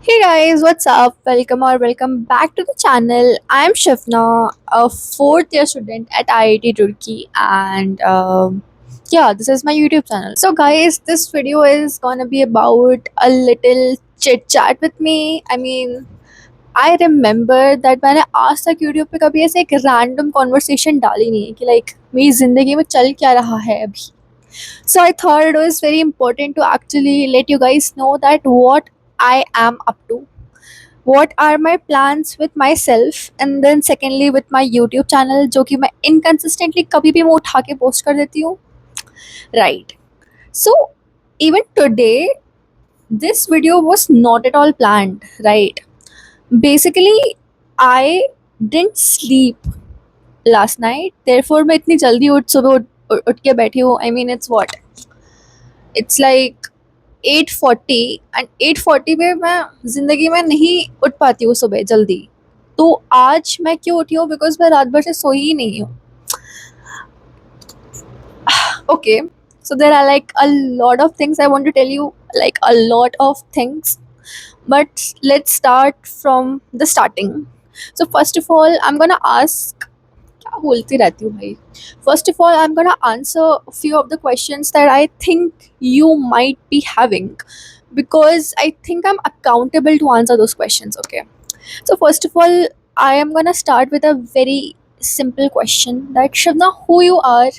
Hey guys, what's up? Welcome back to the channel. I'm Shifna, a fourth year student at IIT Turkey, and yeah, this is my YouTube channel. So, guys, this video is gonna be about a little chit chat with me. I remember that मैंने आज तक YouTube पे कभी ऐसे एक random conversation डाली नहीं है कि like मेरी ज़िंदगी में चल क्या रहा है अभी. So I thought it was very important to actually let you guys know that what I am up to, what are my plans with myself, and then secondly with my YouTube channel जो कि मैं inconsistently कभी भी मैं उठा के post कर देती हूँ. Right. So even today this video was not at all planned. Right. Basically I didn't sleep last night. Therefore मैं इतनी जल्दी सुबह उठ के बैठी हूँ. I mean it's what? It's like 8:40 and 8:40 पे मैं ज़िंदगी में नहीं उठ पाती हूँ सुबह जल्दी. तो आज मैं क्यों उठी हूँ? बिकॉज़ मैं रात भर से सोई ही नहीं हूँ. Okay, so there are like a lot of things I want to tell you, like a lot of things. But let's start from the starting. So first of all, I'm gonna ask क्या बोलती रहती हूँ भाई. First of all, I'm gonna answer a few of the questions that I think you might be having because I think I'm accountable to answer those questions. Okay. So first of all, I am gonna start with a very simple question that Shavna, who you are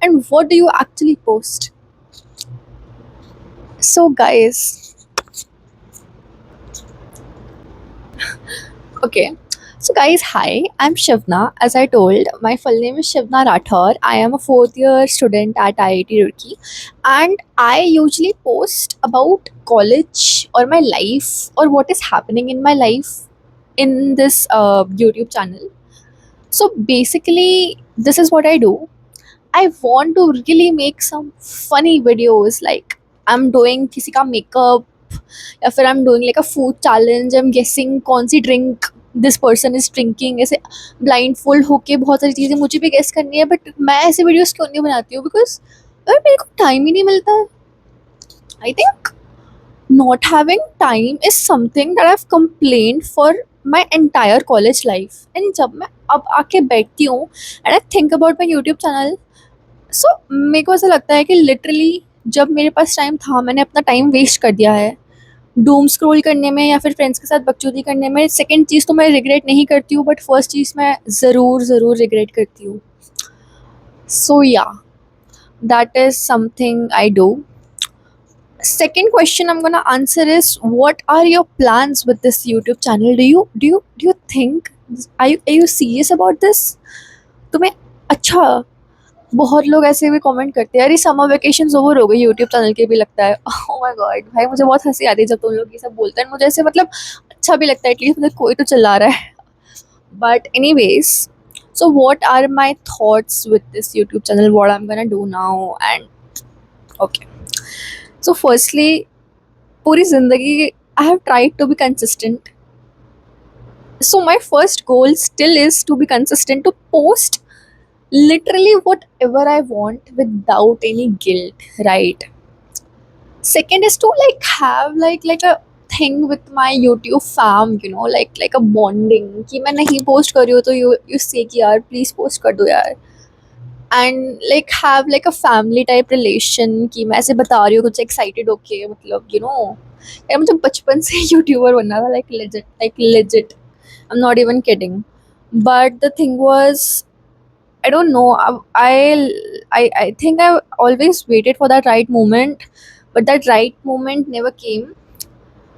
and what do you actually post? So guys, okay. So guys, hi, I'm Shivna. As I told, my full name is Shivna Rathor. I am a fourth year student at IIT Roorkee, and I usually post about college or my life or what is happening in my life in this YouTube channel. So basically, this is what I do. I want to really make some funny videos like I'm doing किसी का makeup या फिर I'm doing like a food challenge. I'm guessing कौन सी drink this person is drinking. ऐसे blindfold होके बहुत सारी चीज़ें मुझे भी guess करनी है. But मैं ऐसे videos क्यों नहीं बनाती हूँ? Because यार मेरे को time ही नहीं मिलता है. I think not having time is something that I've complained for my entire college life. And जब मैं अब आके बैठती हूँ and I think about my YouTube channel, सो मेरे को ऐसा लगता है कि लिटरली जब मेरे पास टाइम था मैंने अपना टाइम वेस्ट कर दिया है डूम स्क्रॉल करने में या फिर फ्रेंड्स के साथ बकचोदी करने में. सेकंड चीज़ तो मैं रिग्रेट नहीं करती हूँ बट फर्स्ट चीज़ मैं ज़रूर रिग्रेट करती हूँ. सो या that is something I do. Second question I'm gonna answer is what are your plans with this YouTube channel? Do you think are you serious about this? तुम्हें अच्छा बहुत लोग ऐसे भी कमेंट करते हैं अरे समर वेकेशंस ओवर हो गई यूट्यूब चैनल के भी लगता है. ओह माय गॉड भाई मुझे बहुत हंसी आती है जब तुम लोग ये सब बोलते हैं. मुझे ऐसे मतलब अच्छा भी लगता है एटलीस्ट मुझे कोई तो चिल्ला रहा है. But anyways so what are my thoughts with this YouTube channel, what I am gonna do now and okay. So firstly पूरी ज़िंदगी I have tried to be consistent. So my first goal still is to be consistent, to post literally whatever I want without any guilt, right? Second is to like have like a thing with my YouTube fam, like a bonding कि मैं नहीं post कर रही हूँ तो you say कि यार please post कर दो यार. And like have like a family type relation कि मैं ऐसे बता रही हूँ कुछ excited होके मतलब यार मुझे बचपन से यूट्यूबर बनना था like legit. I'm not even kidding. But the thing was, I don't know. I think I always waited for that right moment, but that right moment never came.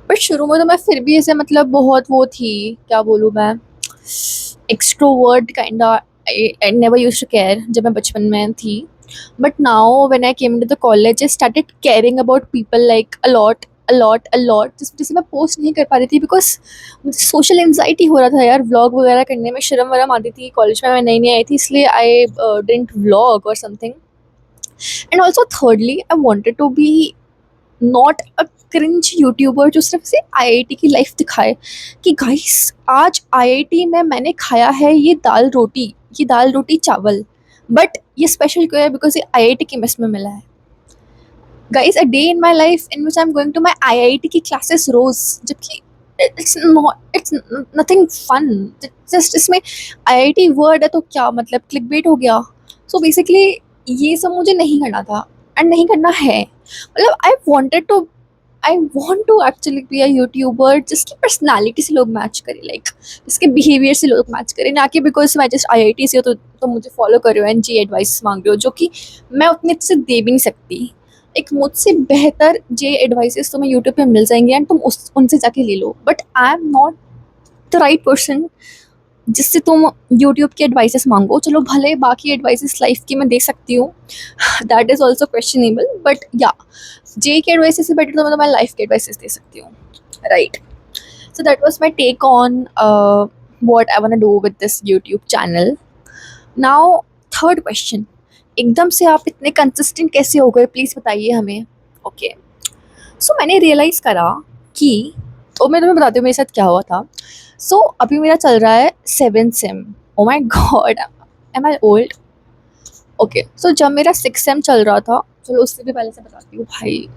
But शुरू में तो मैं फिर भी ऐसे मतलब बहुत वो थी, क्या बोलूँ मैं, extrovert kinda. I never used to care जब मैं बचपन में थी. But now when I came into the college, I started caring about people like a lot. जैसे मैं पोस्ट नहीं कर पा रही थी बिकॉज मुझे सोशल एंजाइटी हो रहा था यार. व्लॉग वगैरह करने में शर्म वरम आती थी. कॉलेज में मैं नई नई आई थी इसलिए आई डिडंट व्लॉग और something. And also thirdly I wanted to be not a cringe YouTuber जो सिर्फ से आईआईटी की लाइफ दिखाए कि गाइस आज आईआईटी में मैंने खाया है ये दाल रोटी चावल. बट ये स्पेशल क्यों है? बिकॉज ये आईआईटी की मेस में मिला है. Guys a day in my life in which I am going to my IIT की क्लासेस रोज, जबकि इट्स नथिंग फन। जस्ट इसमें आईआईटी वर्ड है तो क्या मतलब क्लिकबेट हो गया। सो बेसिकली ये सब मुझे नहीं करना था एंड नहीं करना है। मतलब I want to actually be a YouTuber जिसकी पर्सनैलिटी से लोग मैच करें, लाइक जिसके बिहेवियर से लोग मैच करें, ना कि बिकॉज मैं जस्ट आईआईटी से हो तो मुझे फॉलो कर रहे हो एंड जी एडवाइस मांग रहे हो, जो कि मैं उतने अच्छे से दे भी नहीं सकती। एक मुझसे बेहतर जे एडवाइसेस तुम्हें यूट्यूब पे मिल जाएंगे एंड तुम उनसे जाके ले लो, but I am not the right person जिससे तुम यूट्यूब की एडवाइसेस मांगो। चलो भले बाकी एडवाइसेस लाइफ की मैं दे सकती हूँ, that is also questionable, but या जे की एडवाइसेस से बेटर तो मैं तुम्हारी लाइफ की एडवाइसेस दे सकती हूँ, right. So that was my take on what I want to do with this YouTube channel. Now, third question. एकदम से आप इतने कंसिस्टेंट कैसे हो गए, प्लीज़ बताइए हमें। ओके, सो मैंने रियलाइज़ करा कि, तो मैं तुम्हें बताती हूँ मेरे साथ क्या हुआ था। सो अभी मेरा चल रहा है 7th same. O my God, M I old. Okay, सो जब मेरा 6th सेम चल रहा था, चलो उससे भी पहले से बताती हूँ भाई।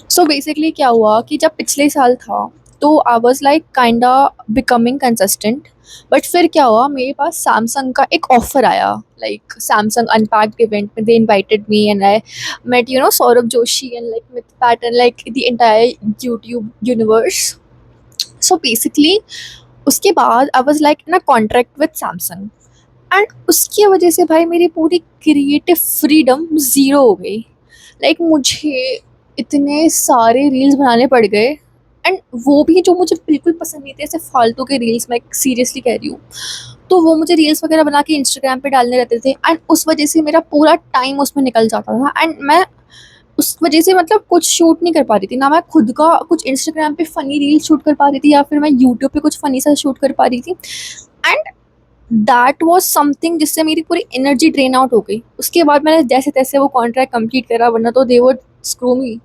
सो बेसिकली क्या हुआ कि जब पिछले साल था तो आई was like kinda becoming consistent, but फिर क्या हुआ, मेरे पास सैमसंग का एक ऑफर आया, लाइक सैमसंग अनपैक्ड इवेंट में they invited me and I met Saurabh Joshi and like Mythpat, like the entire YouTube universe. So basically उसके बाद I was like in a contract with Samsung and उसकी वजह से भाई मेरी पूरी क्रिएटिव फ्रीडम ज़ीरो हो गई। लाइक मुझे इतने सारे रील्स बनाने पड़ गए एंड वो भी जो मुझे बिल्कुल पसंद नहीं थे, ऐसे फालतू के रील्स, मैं सीरियसली कह रही हूँ। तो वो मुझे रील्स वगैरह बना के इंस्टाग्राम पे डालने रहते थे एंड उस वजह से मेरा पूरा टाइम उसमें निकल जाता था एंड मैं उस वजह से मतलब कुछ शूट नहीं कर पा रही थी, ना मैं खुद का कुछ इंस्टाग्राम पे फ़नी रील शूट कर पा रही थी या फिर मैं यूट्यूब पे कुछ फ़नी सा शूट कर पा रही थी। एंड दैट वाज समथिंग जिससे मेरी पूरी एनर्जी ड्रेन आउट हो गई। उसके बाद मैंने जैसे तैसे वो कॉन्ट्रैक्ट कंप्लीट करा, वरना तो दे वुड स्क्रू मी।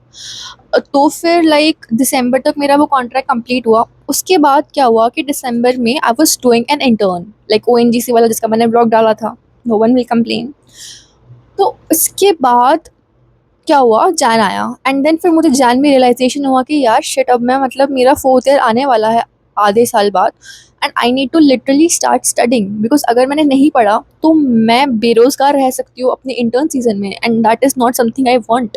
तो फिर लाइक दिसंबर तक मेरा वो कॉन्ट्रैक्ट कंप्लीट हुआ। उसके बाद क्या हुआ कि दिसंबर में I was doing an intern, like ONGC वाला जिसका मैंने ब्लॉग डाला था, नो वन विल कंप्लेन। तो उसके बाद क्या हुआ, जैन आया एंड देन फिर मुझे जैन में रियलाइजेशन हुआ कि यार शिट, अब मैं मतलब मेरा 4th ईयर आने वाला है आधे साल बाद and I need to literally start studying, because अगर मैंने नहीं पढ़ा तो मैं बेरोज़गार रह सकती हूँ अपने इंटर्न सीजन में and that is not something I want.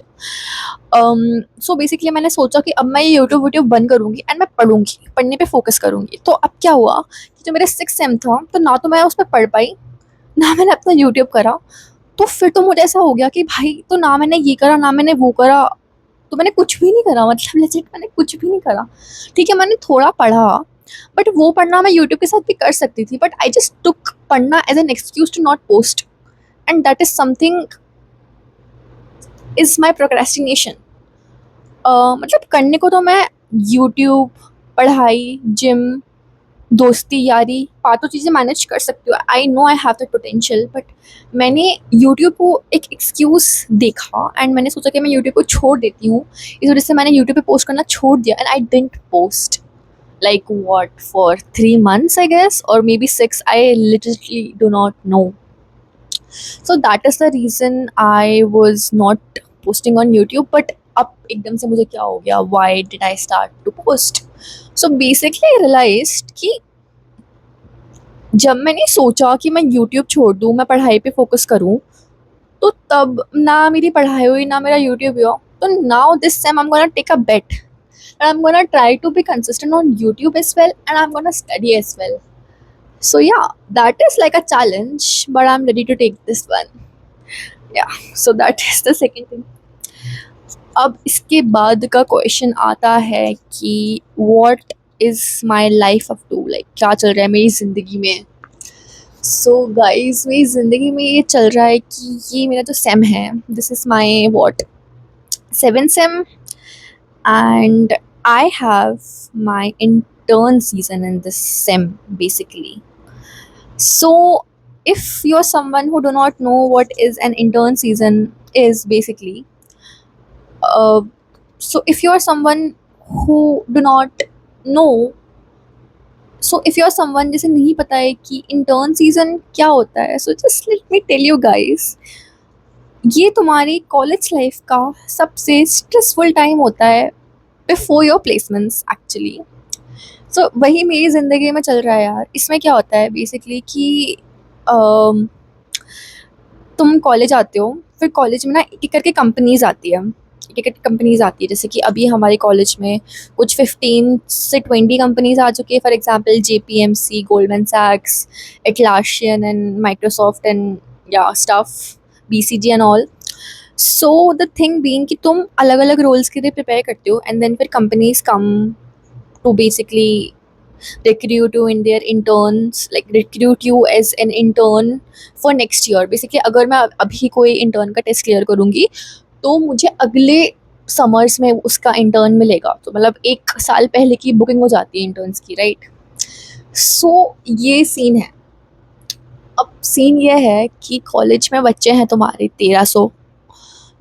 So basically मैंने सोचा कि अब मैं ये यूट्यूब वीडियो बंद करूँगी एंड मैं पढ़ूँगी, पढ़ने पे फोकस करूँगी। तो अब क्या हुआ कि जो मेरा 6th सेम था तो ना तो मैं उस पर पढ़ पाई, ना मैंने अपना यूट्यूब करा। तो फिर तो मुझे ऐसा हो गया कि भाई तो ना मैंने ये करा ना मैंने वो करा, तो मैंने कुछ भी नहीं करा, मतलब लेजिट मैंने कुछ भी नहीं करा। ठीक है, मैंने थोड़ा पढ़ा, बट वो पढ़ना मैं यूट्यूब के साथ भी कर सकती थी, बट आई जस्ट टुक पढ़ना as an excuse to not post and that is something is my procrastination. मतलब करने को तो मैं यूट्यूब, पढ़ाई, जिम, दोस्ती यारी, पाँचों चीज़ें मैनेज कर सकती हूँ। I know I have the potential, but मैंने यूट्यूब को एक एक्सक्यूज़ देखा एंड मैंने सोचा कि मैं यूट्यूब को छोड़ देती हूँ। इस वजह से मैंने यूट्यूब पे पोस्ट करना छोड़ दिया and I didn't post like what for 3 months I guess, और maybe 6, I literally do not know. So that is the reason I was not posting on YouTube. But अब एकदम से मुझे क्या हो गया, why did I start to post. So basically I realised कि जब मैंने सोचा कि मैं यूट्यूब छोड़ दूँ, मैं पढ़ाई पे फ़ोकस करूँ, तो तब ना मेरी पढ़ाई हुई, ना मेरा यूट्यूब हुआ। तो now this same I am gonna take a bet and I am gonna try to be consistent on YouTube as well and I am gonna study as well. So yeah, that is like a challenge, but I'm ready to take this one. Yeah, so that is the second thing. अब इसके बाद का question आता है कि what is my life up to, like क्या चल रहा है मेरी ज़िंदगी में। सो गाइज मेरी ज़िंदगी में ये चल रहा है कि ये मेरा जो सेम है, this is my what 7th same and I have my intern season in this sem basically. So if you're someone who do not know what is an intern season is basically, uh, so if you're someone who do not know, so if you are someone जिसे नहीं पता है कि intern season क्या होता है, so just let me tell you guys, ये तुम्हारी कॉलेज लाइफ का सबसे स्ट्रेसफुल टाइम होता है बिफोर योर प्लेसमेंट्स एक्चुअली। सो वही मेरी ज़िंदगी में चल रहा है यार। इसमें क्या होता है बेसिकली कि अम, तुम कॉलेज आते हो, फिर कॉलेज में ना एक-एक करके कंपनीज़ आती है। एक-एक करके कंपनीज़ आती है, जैसे कि अभी हमारे कॉलेज में कुछ 15 से 20 कंपनीज़ आ चुकी है। फॉर एग्ज़ाम्पल जेपीएमसी, गोल्डमैन सैक्स, Atlassian and Microsoft and yeah stuff, BCG and all. So the thing being कि तुम अलग-अलग रोल्स के लिए प्रिपेयर करते हो एंड देन फिर companies come to basically recruit you in their interns, like recruit you as an intern for next year। Basically अगर मैं अभी कोई इंटर्न का टेस्ट क्लियर करूँगी तो मुझे अगले समर्स में उसका इंटर्न मिलेगा, तो मतलब 1 साल पहले की बुकिंग हो जाती है इंटर्न्स की, राइट। सो ये सीन है। अब सीन ये है कि कॉलेज में बच्चे हैं तुम्हारे 1300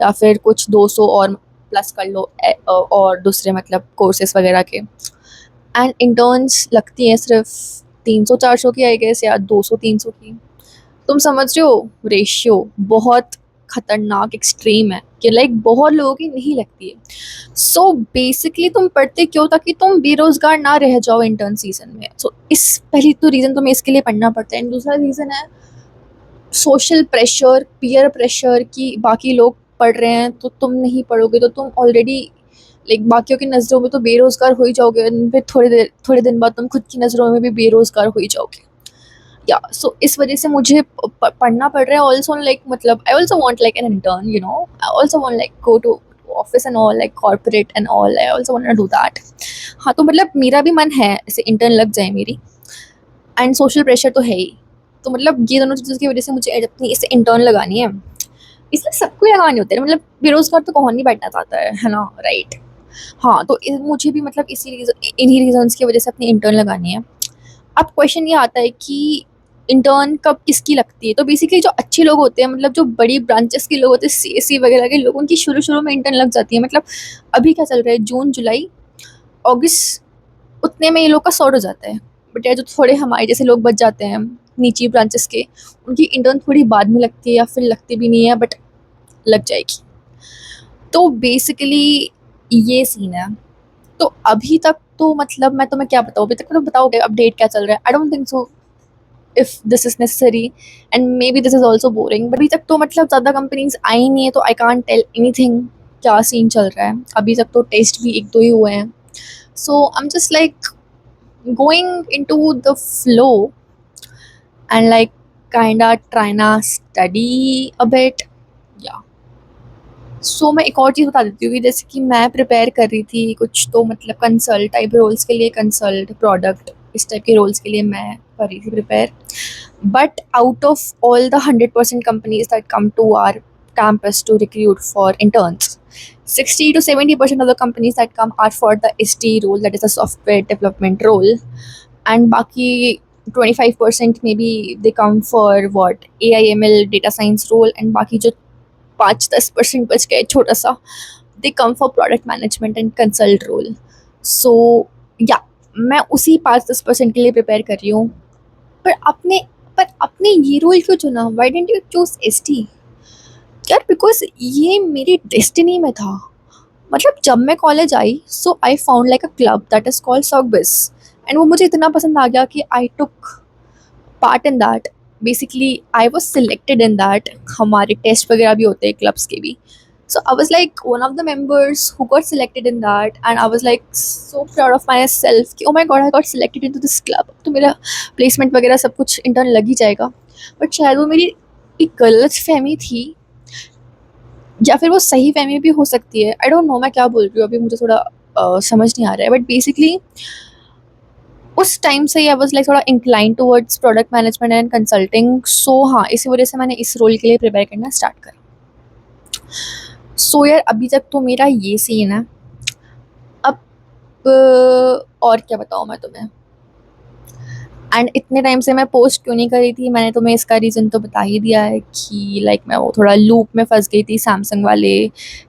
या फिर कुछ 200 और प्लस कर लो और दूसरे मतलब कोर्सेज वगैरह के, एंड इंटर्न्स लगती हैं सिर्फ 300-400 की, आई गेस, या 200-300 की। तुम समझ रहे हो, रेशियो बहुत खतरनाक एक्सट्रीम है कि लाइक बहुत लोगों की नहीं लगती है। सो बेसिकली तुम पढ़ते क्यों, ताकि तुम बेरोजगार ना रह जाओ इंटर्न सीजन में। सो इस पहली तो रीज़न तुम्हें इसके लिए पढ़ना पड़ता है, एंड दूसरा रीज़न है सोशल प्रेशर, पीयर प्रेशर कि बाकी लोग पढ़ रहे हैं तो तुम नहीं पढ़ोगे तो तुम ऑलरेडी लाइक बाकियों की नज़रों में तो बेरोज़गार हो ही जाओगे, एंड फिर थोड़े दिन बाद तुम खुद की नज़रों में भी बेरोज़गार हो ही जाओगे। या सो इस वजह से मुझे पढ़ना पड़ रहा है ऑल्सो, लाइक मतलब I also want like an intern, you know, I also want like go to office and all, like corporate and all, I also want do that. हाँ, तो मतलब मेरा भी मन है ऐसे इंटर्न लग जाए मेरी, एंड सोशल प्रेशर तो है ही। तो मतलब ये दोनों चीज़ों की वजह से मुझे अपनी इसे इंटर्न लगानी है, इसलिए सबको ही लगानी होती है, मतलब बेरोजगार तो कौन नहीं बैठना चाहता है ना, राइट। हाँ, तो मुझे भी मतलब इन्हीं रीजंस की वजह से अपनी इंटर्न लगानी है। अब क्वेश्चन ये आता है कि इंटर्न कब किसकी लगती है, तो बेसिकली जो अच्छे लोग होते हैं, मतलब जो बड़ी ब्रांचेस के लोग होते हैं, सीएससी वगैरह के लोग, उनकी शुरू शुरू में इंटर्न लग जाती है। मतलब अभी क्या चल रहा है, जून जुलाई अगस्त, उतने में ये लोग का सॉर्ट हो जाता है। बट यार जो थोड़े हमारे जैसे लोग बच जाते हैं नीची ब्रांचेस के, उनकी इंटर्न थोड़ी बाद में लगती है या फिर लगती भी नहीं है, बट लग जाएगी। तो बेसिकली ये सीन है। तो अभी तक तो मतलब मैं तुम्हें क्या बताऊँ, अभी तक तो बताओगे अपडेट क्या चल रहा है, I don't think so if this is necessary, and may be this is also boring, but अभी तक तो मतलब ज़्यादा कंपनीज आई नहीं है, तो आई कांट टेल एनीथिंग क्या सीन चल रहा है। अभी तक तो टेस्ट भी 1-2 ही हुए हैं। So I am just like going into the flow and like kinda trying to study a bit, yeah। सो मैं एक और चीज़ बता देती हूँ कि जैसे कि मैं प्रिपेयर कर रही थी कुछ, तो मतलब कंसल्ट टाइप रोल्स के लिए, कंसल्ट प्रोडक्ट इस टाइप के रोल्स के लिए मैं कर रही थी prepare. But out of all the 100% companies that come to are campus to recruit for interns, 60 to 70% of the companies that come are for the SD role, that is a software development role, and बाकी 25% maybe they come for what AIML data science role, and बाकी जो 5-10% बच गए छोटा सा, they come for product management and consult role. So yeah मैं उसी 5-10% के लिए प्रिपेयर कर रही हूँ। पर अपने अपने ये रोल क्यों चुना, why didn't you choose S T यार, बिकॉज ये मेरी डेस्टिनी में था। मतलब जब मैं कॉलेज आई, so I found like a club that is called सॉकबिस, एंड वो मुझे इतना पसंद आ गया कि I took part in that. Basically I was selected in that, हमारे टेस्ट वगैरह भी होते हैं क्लब्स के भी। So I was like one of the members who got selected in that, and I was like so proud of myself कि oh my god I got selected into this club। तो मेरा placement वगैरह सब कुछ intern लग ही जाएगा। But शायद वो मेरी एक गलत फहमी थी, या फिर वो सही फहमी भी हो सकती है, आई डोंट नो मैं क्या बोल रही हूँ अभी, मुझे थोड़ा समझ नहीं आ रहा है। बट बेसिकली उस टाइम से आई वाज लाइक थोड़ा incline towards product management and consulting. So हाँ, इसी वजह से मैंने इस रोल के लिए प्रिपेयर करना स्टार्ट करा। सो यार अभी तक तो मेरा ये सीन है। अब और क्या बताऊँ मैं तुम्हें, एंड इतने टाइम से मैं पोस्ट क्यों नहीं करी थी, मैंने तुम्हें इसका रीज़न तो बता ही दिया है कि लाइक मैं वो थोड़ा लूप में फंस गई थी सैमसंग वाले,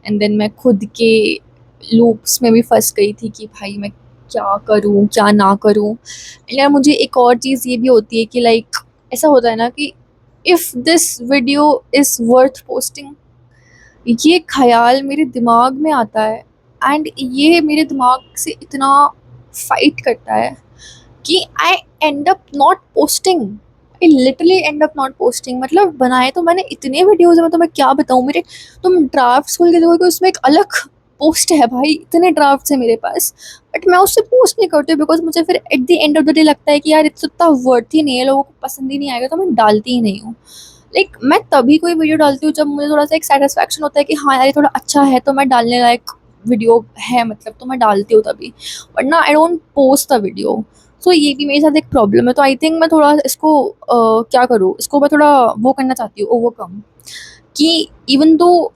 एंड देन मैं खुद के लूप्स में भी फंस गई थी कि भाई मैं क्या करूँ क्या ना करूँ। यार मुझे एक और चीज़ ये भी होती है कि लाइक ऐसा होता है ना कि if this video is worth posting, ये ख़्याल मेरे दिमाग में आता है, एंड ये मेरे दिमाग से इतना फाइट करता है कि I end up not posting. I literally end up not posting. मतलब बनाए तो मैंने इतने वीडियोज़ हैं, मैं तुम्हें क्या बताऊँ। मेरे तुम ड्राफ्ट्स खोल के देखोगे उसमें एक अलग पोस्ट है भाई, इतने ड्राफ्ट्स हैं मेरे पास, बट मैं उससे पोस्ट नहीं करती बिकॉज मुझे फिर at the end of the day लगता है कि यार इतना वर्थ ही नहीं है, लोगों को पसंद ही नहीं आएगा, तो मैं डालती ही नहीं हूँ। लाइक मैं तभी कोई वीडियो डालती हूँ जब मुझे थोड़ा सा एक सेटिस्फैक्शन होता है कि हाँ यार ये थोड़ा अच्छा है, तो मैं डालने लायक वीडियो है, मतलब तो मैं डालती हूँ तभी, वरना I don't post the video. So ये भी मेरे साथ एक प्रॉब्लम है। तो आई थिंक मैं थोड़ा इसको क्या करूँ, इसको मैं थोड़ा वो करना चाहती हूँ, ओवरकम, कि इवन दो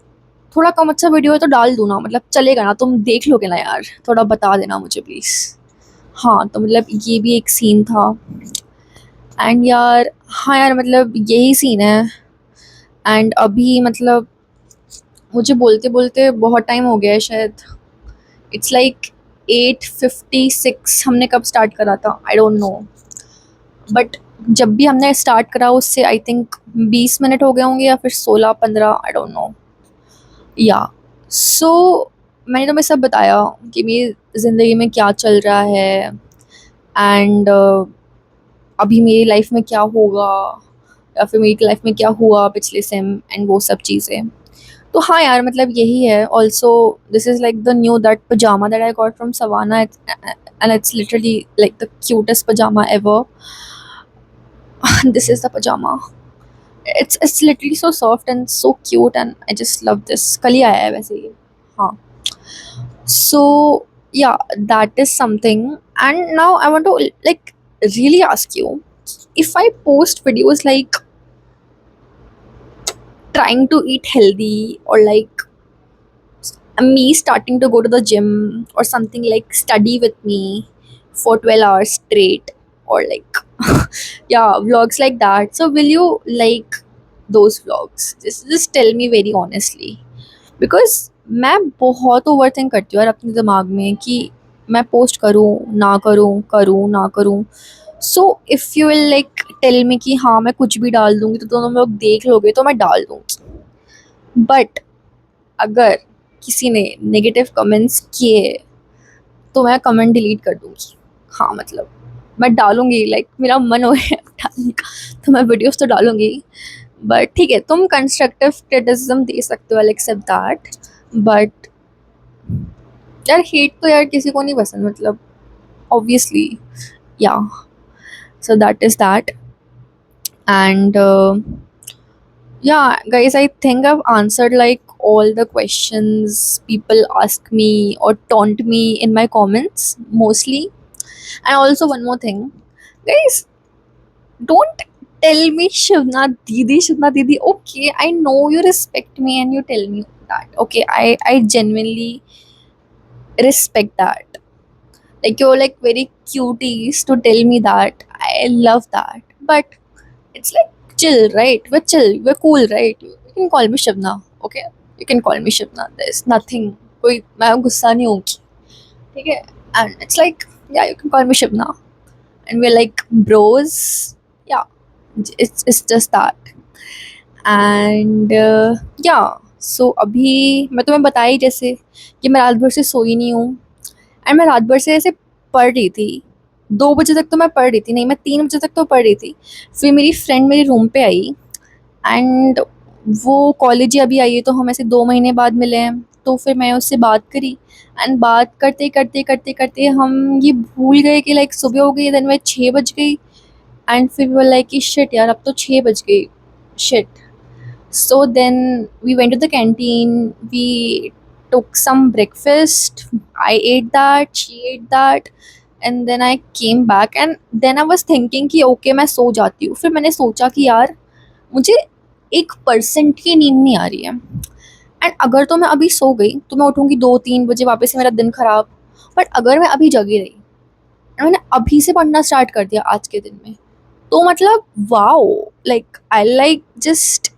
थोड़ा कम अच्छा वीडियो है तो डाल दूँ ना, मतलब चलेगा ना, तुम देख लोगे ना यार, थोड़ा बता देना मुझे प्लीज़। हाँ, तो मतलब ये भी एक सीन था। एंड यार हाँ यार, मतलब यही सीन है। एंड अभी मतलब मुझे बोलते बोलते बहुत टाइम हो गया है शायद। It's like 8:56। हमने कब स्टार्ट करा था आई डोंट नो, बट जब भी हमने स्टार्ट करा उससे आई थिंक 20 मिनट हो गए होंगे या फिर 16-15, आई डोंट नो। या सो मैंने तुम्हें सब बताया कि मेरी ज़िंदगी में क्या चल रहा है, एंड अभी मेरी लाइफ में क्या होगा, या फिर मेरी लाइफ में क्या हुआ पिछले सेम, एंड वो सब चीज़ें। तो हाँ यार, मतलब यही है। Also this is like the new that pyjama that I got from Savana, and it's literally like the cutest pyjama ever. This is the pyjama. It's literally so soft and so cute, and I just love this. कल ही आया है वैसे ये। हाँ, so yeah, that is something. And now I want to like really ask you, if I post videos like trying to eat healthy, or like me starting to go to the gym, or something like study with me for 12 hours straight, or like yeah, vlogs like that, so will you like those vlogs? Just tell me very honestly, because मैं बहुत over think करती हूँ यार अपने दिमाग में कि मैं पोस्ट करूँ ना करूँ, करूँ ना करूँ। So if you will like tell me कि हाँ मैं कुछ भी डाल दूँगी तो दोनों लोग देख लोगे, तो मैं डाल दूँगी। बट अगर किसी ने नेगेटिव कमेंट्स किए तो मैं कमेंट डिलीट कर दूँगी। हाँ, मतलब मैं डालूँगी, लाइक मेरा मन हो गया डालने का तो मैं वीडियोज़ तो डालूँगी। बट ठीक है, तुम कंस्ट्रक्टिव क्रिटिसिज्म दे सकते हो, आई एक्सेप्ट दैट। बट यार हेट तो यार किसी को नहीं पसंद, मतलब ऑब्वियसली। या सो that is that. And yeah guys, I think I've answered like all the questions people ask me or taunt me in my comments mostly. And also one more thing, guys, don't tell me Shivna Didi. Okay, I know you respect me and you tell me that. Okay, I genuinely respect that. Like you're like very cuties to tell me that. I love that. But it's like chill, right? We're chill. We're cool, right? You can call me Shivna. Okay, you can call me Shivna. There's nothing. कोई मैं गुस्सा नहीं होगी, ठीक है? And it's like, yeah, you can call me Shivna, and we're like bros. Yeah, it's just that. And या सो अभी मैं तुम्हें बताई जैसे कि मैं रात भर से सोई नहीं हूँ, एंड मैं रात भर से ऐसे पढ़ रही थी। 2 बजे तक तो मैं पढ़ रही थी, नहीं मैं 3 बजे तक तो पढ़ रही थी। फिर मेरी फ्रेंड मेरे रूम पे आई, एंड वो कॉलेज ही अभी आई है, तो हम ऐसे 2 महीने बाद मिले हैं। तो फिर मैं उससे बात करी, एंड बात करते करते करते करते हम ये भूल गए कि लाइक सुबह हो गई, देन वह 6 बज गई। एंड फिर वो लाइक कि शिट यार, अब तो 6 बज गई, shit. So then we went to the canteen, we took some breakfast, I ate that, she ate that, and then I came back, and then I was thinking कि okay मैं सो जाती हूँ। फिर मैंने सोचा कि यार मुझे 1% की नींद नहीं आ रही है, एंड अगर तो मैं अभी सो गई तो मैं उठूँगी 2-3 बजे, वापस से मेरा दिन ख़राब। बट अगर मैं अभी जगी रही, मैंने अभी से पढ़ना स्टार्ट कर दिया आज के दिन में, तो मतलब wow, like I like just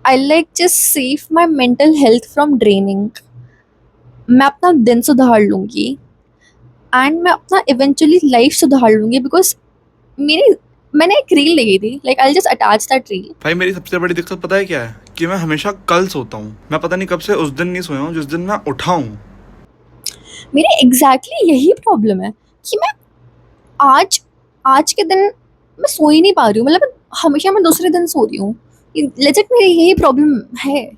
I like just save my mental health from draining. मैं अपना दिन सुधार लूँगी, एंड मैं अपना इवेंचुअली लाइफ सुधार लूँगी, बिकॉज मेरी मैंने एक रील देखी थी, like I just attach that reel. भाई मेरी सबसे बड़ी दिक्कत पता है क्या है, कि मैं हमेशा कल सोता हूँ। मैं पता नहीं कब से उस दिन नहीं सोया हूँ जिस दिन मैं उठा हूँ। मेरे एग्जैक्टली यही प्रॉब्लम है कि मैं आज आज के दिन मैं सो ही नहीं पा रही हूँ, मतलब हमेशा मैं दूसरे दिन सो रही हूँ। लेजिट मेरी यही प्रॉब्लम है।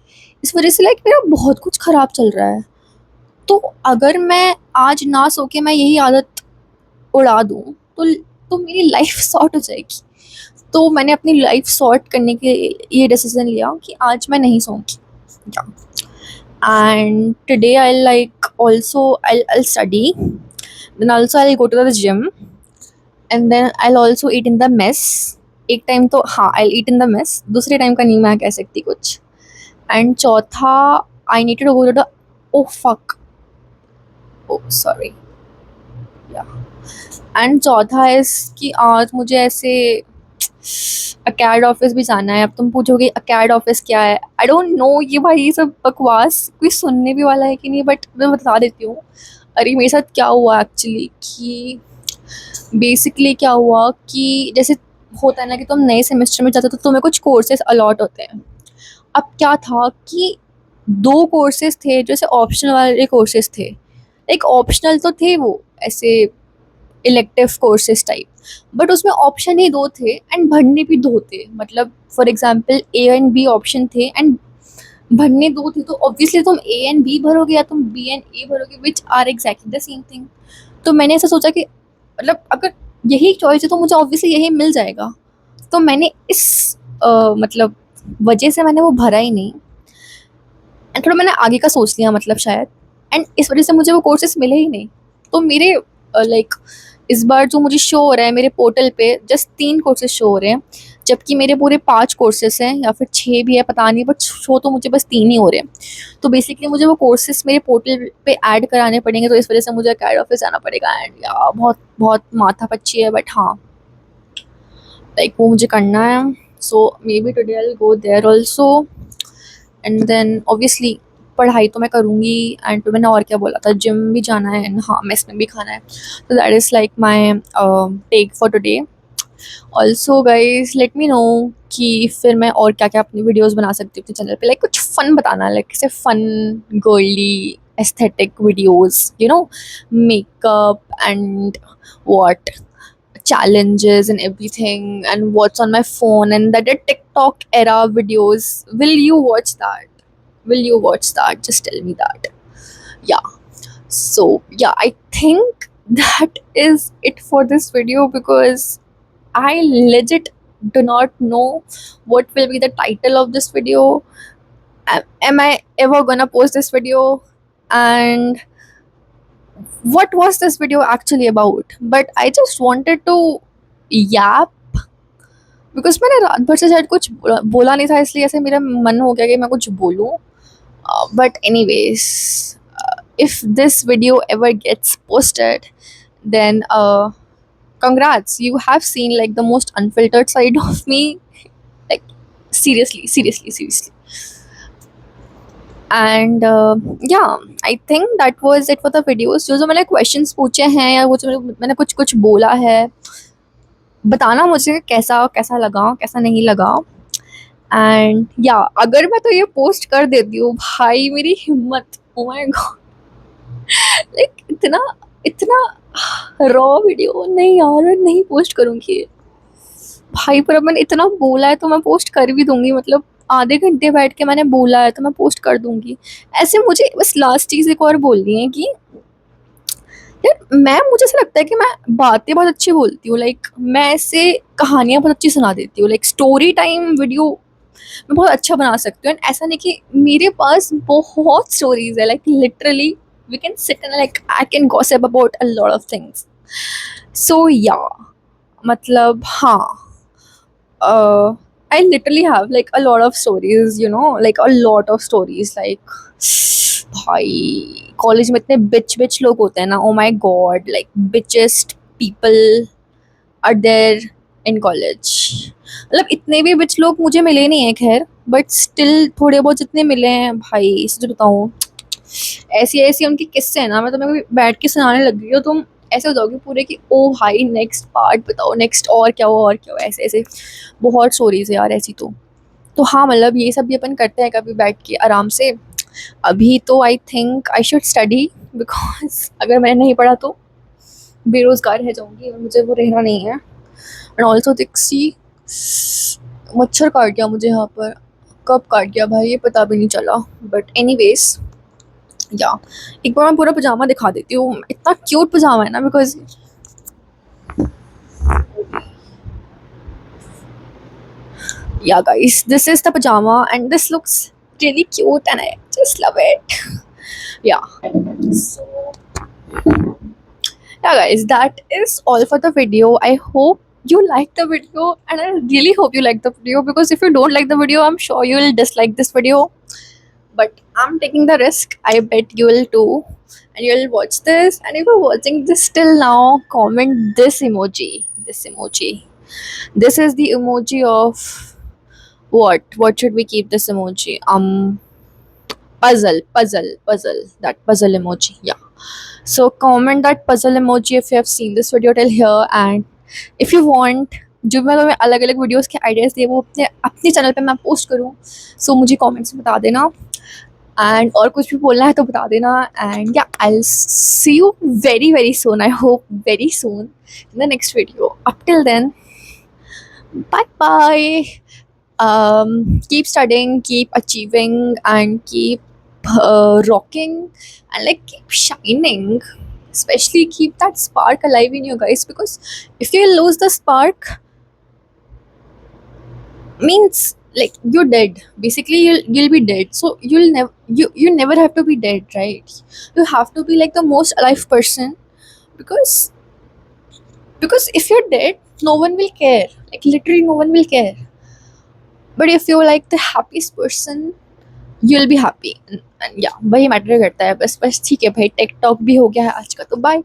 इस वजह से लाइक मेरा बहुत कुछ खराब चल रहा है। तो अगर मैं आज ना सो के मैं यही आदत उड़ा दूँ तो मेरी लाइफ सॉर्ट हो जाएगी। तो मैंने अपनी लाइफ सॉर्ट करने के ये डिसीजन लिया कि आज मैं नहीं सोऊंगी। And today I'll like also I'll study, then also I'll go to the gym, and then I'll also eat in the mess. एक टाइम तो हाँ I'll eat in the mess, दूसरे टाइम का नहीं मैं कह सकती कुछ। एंड चौथा I need to go to the oh fuck oh sorry and चौथा इस कि आज मुझे ऐसे अकैड ऑफिस भी जाना है। अब तुम पूछोगे अकैड ऑफिस क्या है, आई डोंट नो ये भाई ये सब बकवास कोई सुनने भी वाला है कि नहीं, बट मैं बता देती हूँ। अरे मेरे साथ क्या हुआ एक्चुअली कि बेसिकली क्या हुआ कि जैसे होता है ना कि तुम नए सेमेस्टर में जाते हो तो तुम्हें कुछ कोर्सेज अलॉट होते हैं। अब क्या था कि दो कोर्सेज थे जैसे ऑप्शनल वाले कोर्सेज थे। एक ऑप्शनल तो थे वो ऐसे इलेक्टिव कोर्सेज टाइप, बट उसमें ऑप्शन ही दो थे एंड भरने भी दो थे। मतलब for example A and B option थे एंड भरने दो थे, तो ऑब्वियसली तुम ए एंड बी भरोगे या तुम बी एंड ए भरोगे, which are exactly the same thing. तो मैंने ऐसा सोचा कि मतलब अगर यही चॉइस है तो मुझे ऑब्वियसली यही मिल जाएगा। तो मैंने इस मतलब वजह से मैंने वो भरा ही नहीं एंड थोड़ा मैंने आगे का सोच लिया मतलब शायद, एंड इस वजह से मुझे वो कोर्सेज मिले ही नहीं। तो मेरे लाइक इस बार जो मुझे शो हो रहा है मेरे पोर्टल पे जस्ट 3 कोर्सेज शो हो रहे हैं, जबकि मेरे पूरे 5 कोर्सेज हैं या फिर 6 भी है पता नहीं, बट शो तो मुझे बस 3 ही हो रहे हैं। तो बेसिकली मुझे वो कोर्सेज मेरे पोर्टल पे ऐड कराने पड़ेंगे, तो इस वजह से मुझे अकेड ऑफिस जाना पड़ेगा एंड यार बहुत बहुत माथा पच्ची है, बट हाँ लाइक वो मुझे करना है। So maybe today I will go there also and then obviously पढ़ाई तो मैं करूँगी। एंड तो मैंने और क्या बोला था, जिम भी जाना है एंड हाँ मेस में भी खाना है। तो that is like my take for today. Also guys let me know कि फिर मैं और क्या क्या अपनी वीडियोज़ बना सकती हूँ अपने चैनल पे। लाइक कुछ फ़न बताना, लाइक ऐसे fun girly aesthetic videos, you know, makeup and what challenges and everything and what's on my phone and that the TikTok era videos. Will you watch that? Will you watch that? Just tell me that. Yeah. So, yeah, I think that is it for this video because I legit do not know what will be the title of this video. Am I ever gonna post this video? And what was this video actually about? But I just wanted to yap because मैंने रात भर से शायद कुछ बोला नहीं था, इसलिए ऐसे मेरा मन हो गया कि मैं कुछ बोलूँ। But anyways if this video ever gets posted then congrats, you have seen like the most unfiltered side of me, like seriously. And yeah, I think that was it for the videos। जो मैंने questions पूछे हैं या वो जो मैंने कुछ कुछ बोला है, बताना मुझे कैसा कैसा लगा कैसा नहीं लगा। एंड या अगर मैं तो ये पोस्ट कर देती हूँ भाई मेरी हिम्मत, ओ माय गॉड, लाइक इतना इतना रॉ वीडियो नहीं यार, मैं नहीं पोस्ट करूँगी भाई। पर अब मैंने इतना बोला है तो मैं पोस्ट कर भी दूंगी, मतलब आधे घंटे बैठ के मैंने बोला है तो मैं पोस्ट कर दूंगी। ऐसे मुझे बस लास्ट चीज़ एक और बोलनी है कि यार मैं मुझे ऐसा लगता है कि मैं बातें बहुत अच्छी बोलती हूँ, लाइक मैं ऐसे कहानियाँ बहुत अच्छी सुना देती हूँ, लाइक स्टोरी टाइम वीडियो मैं बहुत अच्छा बना सकती हूँ। एंड ऐसा नहीं कि मेरे पास बहुत स्टोरीज है, like literally we can sit and like I can gossip about a lot of things. So yeah मतलब हाँ, I literally have like a lot of stories, you know, like a lot of stories, like भाई college में इतने bitch लोग होते हैं ना, oh my god, like bitchest people are there in college. मतलब इतने भी बिच लोग मुझे मिले नहीं हैं खैर, बट स्टिल थोड़े बहुत जितने मिले हैं भाई सच बताऊँ, ऐसी ऐसी उनके किस्से हैं ना, मैं तुम्हें बैठ के सुनाने लग गई हो तुम ऐसे हो जाओगे पूरे कि ओ भाई नेक्स्ट पार्ट बताओ, नेक्स्ट और क्या हो और क्या हो, ऐसे ऐसे बहुत स्टोरीज है यार ऐसी। तो हाँ मतलब ये सब भी अपन करते हैं कभी बैठ के आराम से। अभी तो I think I should study, because अगर मैंने नहीं पढ़ा तो बेरोज़गार रह जाऊंगी और मुझे वो रहना नहीं है। एंड ऑल्सो दिक्सी मच्छर काट गया मुझे यहाँ पर, कब काट गया भाई ये पता भी नहीं चला। बट एनीवेज या एक बार मैं पूरा पजामा दिखा देती हूँ, इतना क्यूट पजामा है ना, because yeah guys, this is the pajama and this looks really cute and I just love it. Yeah, so yeah guys, that is all for the video. I hope you like the video and I really hope you like the video, because if you don't like the video I'm sure you will dislike this video, but I'm taking the risk. I bet you will too, and you'll watch this. And if you're watching this till now, comment this emoji. This emoji. This is the emoji of what? What should we keep this emoji? Puzzle. That puzzle emoji. Yeah. So comment that puzzle emoji if you have seen this video till here, and if you want जो मैं तुम्हें अलग अलग videos के ideas दिए वो अपने अपने चैनल पे मैं पोस्ट करूँ, सो मुझे कमेंट्स में बता देना। एंड और कुछ भी बोलना है तो बता देना। And yeah I will see you very very soon, I hope very soon in the next video. Up till then, bye bye. Keep studying, keep achieving, and keep rocking, and like keep shining. Especially keep that spark alive in you guys, because if you lose the spark, means like you're dead. Basically, you'll be dead. So you never have to be dead, right? You have to be like the most alive person, because if you're dead, no one will care. Like literally, no one will care. But if you're like the happiest person, you'll be happy. And yeah, वही matter करता है। बस ठीक है भाई, take talk भी हो गया है आज का, तो bye.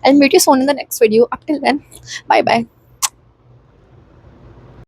I'll meet you soon in the next video. Up till then, bye bye.